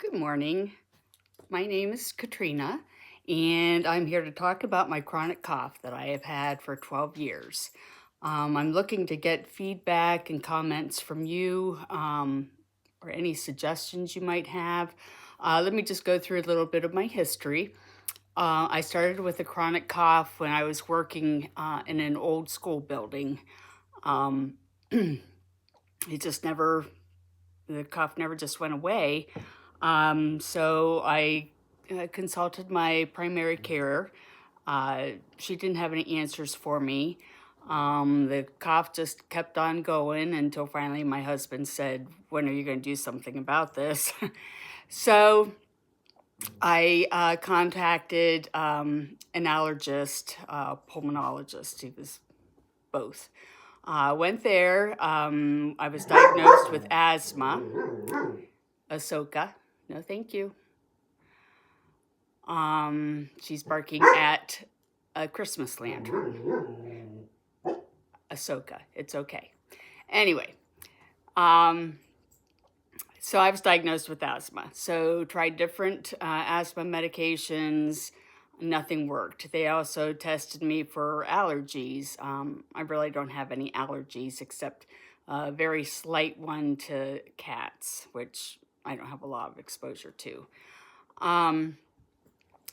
Good morning. My name is Katrina, and I'm here to talk about my chronic cough that I have had for 12 years. I'm looking to get feedback and comments from you or any suggestions you might have. Let me just go through a little bit of my history. I started with a chronic cough when I was working in an old school building. Um, it just never, the cough never just went away. So I consulted my primary care. She didn't have any answers for me. The cough just kept on going until finally my husband said, "When are you going to do something about this?" So I contacted an allergist, pulmonologist. He was both. Went there. I was diagnosed with asthma, Ahsoka. No, thank you. She's barking at a Christmas lantern. Ahsoka. It's okay. Anyway, so I was diagnosed with asthma. So tried different asthma medications. Nothing worked. They also tested me for allergies. I really don't have any allergies except a very slight one to cats, which I don't have a lot of exposure to.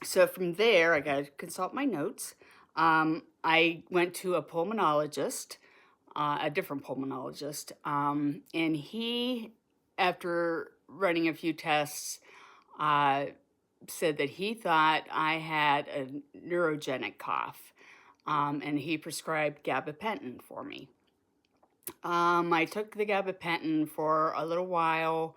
So from there, I got to consult my notes. I went to a pulmonologist, a different pulmonologist, and he, after running a few tests, said that he thought I had a neurogenic cough, and he prescribed gabapentin for me. I took the gabapentin for a little while,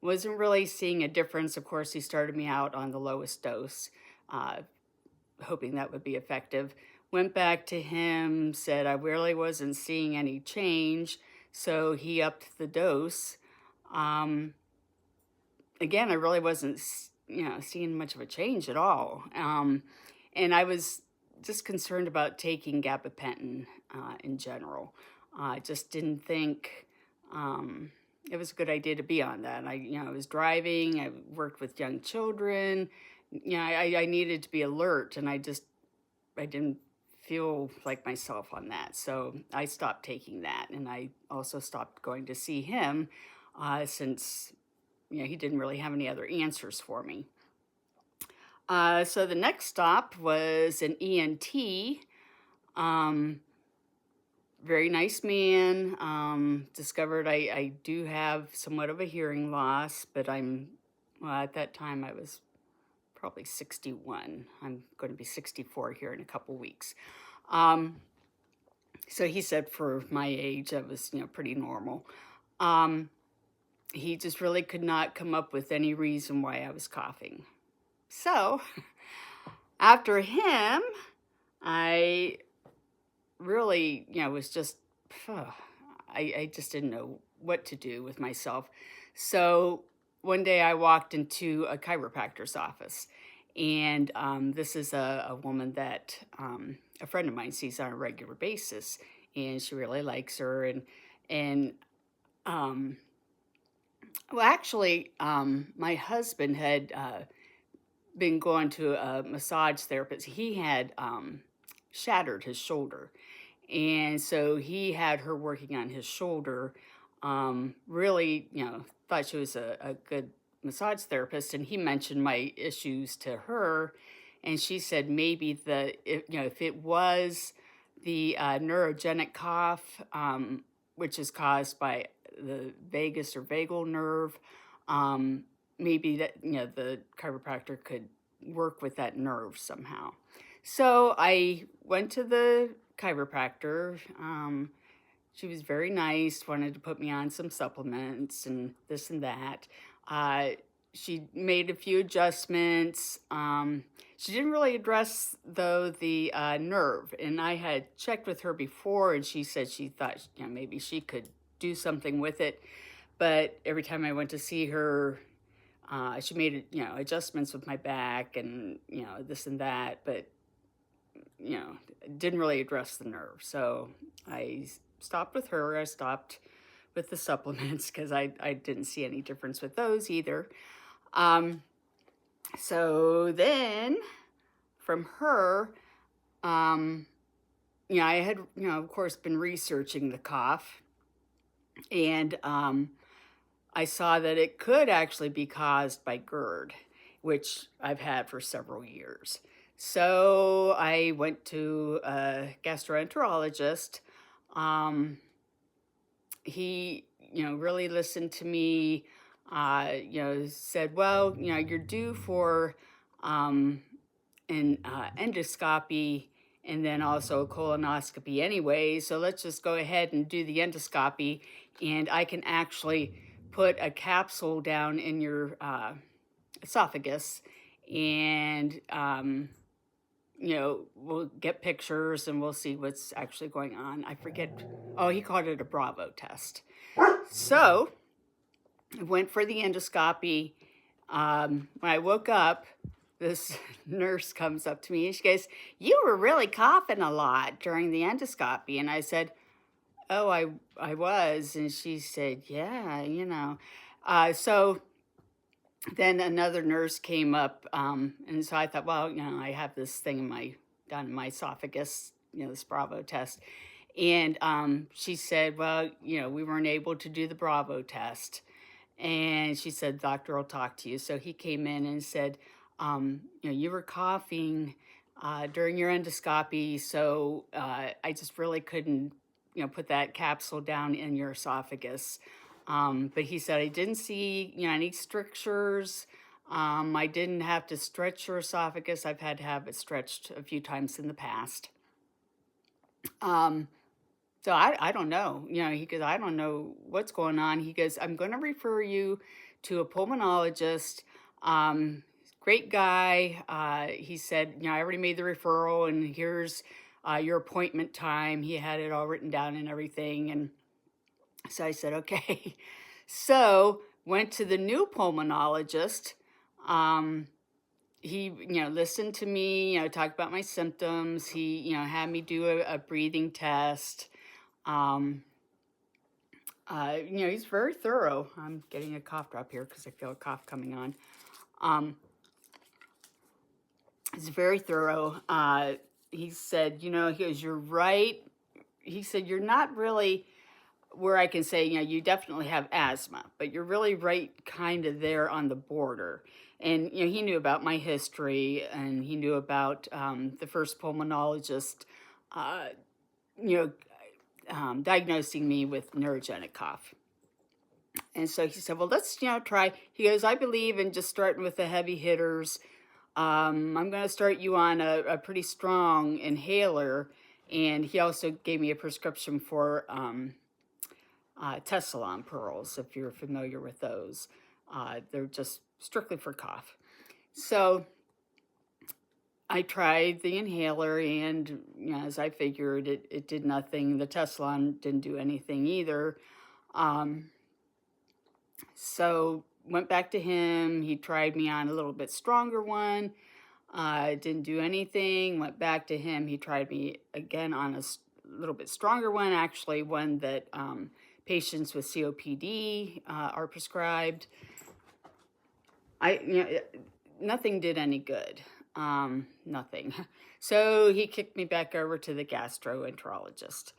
wasn't really seeing a difference. Of course, he started me out on the lowest dose, uh, hoping that would be effective. Went back to him, said I really wasn't seeing any change, so he upped the dose. Um, Again, I really wasn't, seeing much of a change at all. And I was just concerned about taking gabapentin in general. I just didn't think it was a good idea to be on that. I was driving. I worked with young children. I needed to be alert, and I didn't feel like myself on that. So I stopped taking that, and I also stopped going to see him since he didn't really have any other answers for me. So the next stop was an ENT. Um, Very nice man. Discovered I do have somewhat of a hearing loss, but at that time I was probably 61. I'm going to be 64 here in a couple weeks. So he said for my age, that was, pretty normal. He just really could not come up with any reason why I was coughing. So after him, I really, was just, I just didn't know what to do with myself. So one day I walked into a chiropractor's office, and this is a woman that a friend of mine sees on a regular basis, and she really likes her. And um, well, actually, my husband had been going to a massage therapist. He had shattered his shoulder. And so he had her working on his shoulder. Really, thought she was a good massage therapist. And he mentioned my issues to her. And she said maybe if it was the neurogenic cough, which is caused by the vagus or vagal nerve, maybe that, the chiropractor could work with that nerve somehow. So I went to the chiropractor. She was very nice, wanted to put me on some supplements and this and that. Uh, she made a few adjustments. She didn't really address, though, the nerve. And I had checked with her before, and she said she thought maybe she could do something with it. But every time I went to see her, she made adjustments with my back and this and that, but didn't really address the nerve. So I stopped with her. I stopped with the supplements because I didn't see any difference with those either. So then from her, I had, of course, been researching the cough, and I saw that it could actually be caused by GERD, which I've had for several years. So I went to a gastroenterologist. He, really listened to me, said, well, you're due for an endoscopy and then also a colonoscopy anyway. So let's just go ahead and do the endoscopy, and I can actually put a capsule down in your esophagus, and we'll get pictures and we'll see what's actually going on. I forget. Oh, he called it a Bravo test. So I went for the endoscopy. When I woke up, this nurse comes up to me and she goes, "You were really coughing a lot during the endoscopy." And I said, "Oh, I was." And she said, "Yeah. So then another nurse came up, and so I thought, well, I have this thing down in my esophagus, this Bravo test. And she said, well, we weren't able to do the Bravo test. And she said, doctor will talk to you. So he came in and said, you were coughing during your endoscopy, so I just really couldn't, put that capsule down in your esophagus. But he said, I didn't see, any strictures. I didn't have to stretch your esophagus. I've had to have it stretched a few times in the past. So I don't know, he goes, I don't know what's going on. He goes, I'm going to refer you to a pulmonologist. Great guy. He said, I already made the referral, and here's your appointment time. He had it all written down and everything. And so I said, okay. So went to the new pulmonologist. He, listened to me, talked about my symptoms. He, had me do a breathing test. He's very thorough. I'm getting a cough drop here because I feel a cough coming on. He's very thorough. He said, he goes, you're right. He said, you're not really where I can say, you definitely have asthma, but you're really right kind of there on the border. And, he knew about my history, and he knew about the first pulmonologist, diagnosing me with neurogenic cough. And so he said, well, let's, try. He goes, I believe in just starting with the heavy hitters. I'm going to start you on a pretty strong inhaler. And he also gave me a prescription for Tessalon pearls, if you're familiar with those. They're just strictly for cough. So I tried the inhaler, and as I figured, it did nothing. The Tessalon didn't do anything either. So went back to him. He tried me on a little bit stronger one. Didn't do anything. Went back to him. He tried me again on a little bit stronger one, actually one that patients with COPD are prescribed. Nothing did any good. Nothing. So he kicked me back over to the gastroenterologist.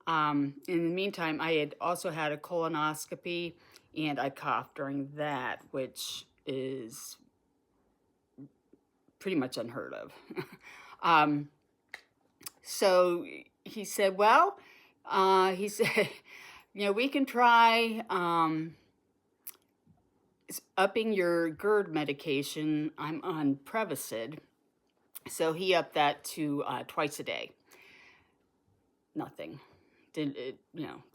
In the meantime, I had also had a colonoscopy, and I coughed during that, which is pretty much unheard of. So he said, well, he said, we can try upping your GERD medication. I'm on Prevacid. So he upped that to twice a day. Nothing.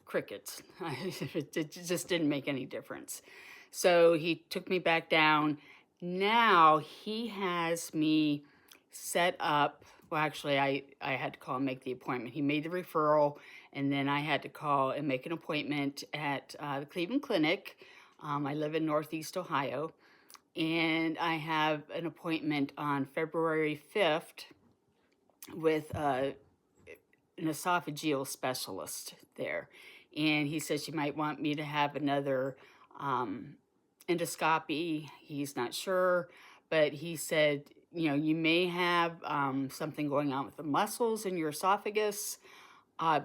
Crickets. It just didn't make any difference. So he took me back down. Now he has me set up. Well, actually, I had to call and make the appointment. He made the referral, and then I had to call and make an appointment at the Cleveland Clinic. I live in Northeast Ohio, and I have an appointment on February 5th with an esophageal specialist there. And he says you might want me to have another endoscopy. He's not sure, but he said, you may have something going on with the muscles in your esophagus.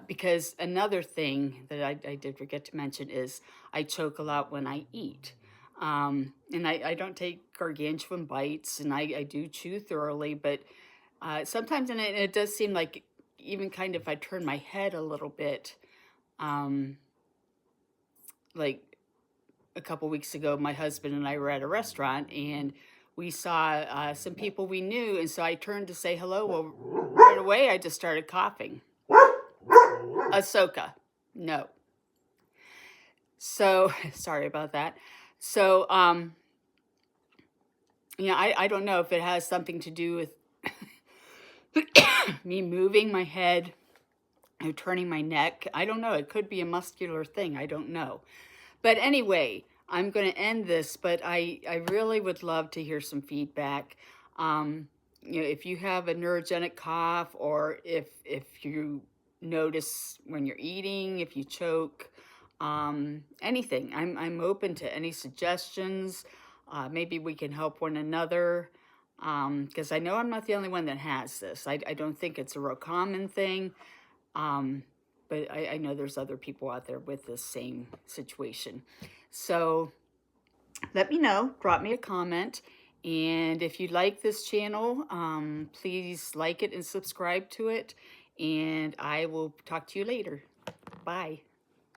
Because another thing that I did forget to mention is I choke a lot when I eat. And I don't take gargantuan bites, and I do chew thoroughly, but sometimes, and it does seem like even kind of if I turn my head a little bit, like a couple weeks ago, my husband and I were at a restaurant, and we saw some people we knew, and so I turned to say hello. Well, right away, I just started coughing. Ahsoka, no. So, sorry about that. So, I don't know if it has something to do with me moving my head or turning my neck. I don't know. It could be a muscular thing. I don't know. But anyway, I'm going to end this, but I really would love to hear some feedback. If you have a neurogenic cough, or if you notice when you're eating, if you choke, anything. I'm open to any suggestions. Maybe we can help one another, because I know I'm not the only one that has this. I don't think it's a real common thing, but I know there's other people out there with the same situation. So let me know. Drop me a comment. And if you like this channel, please like it and subscribe to it. And I will talk to you later. Bye.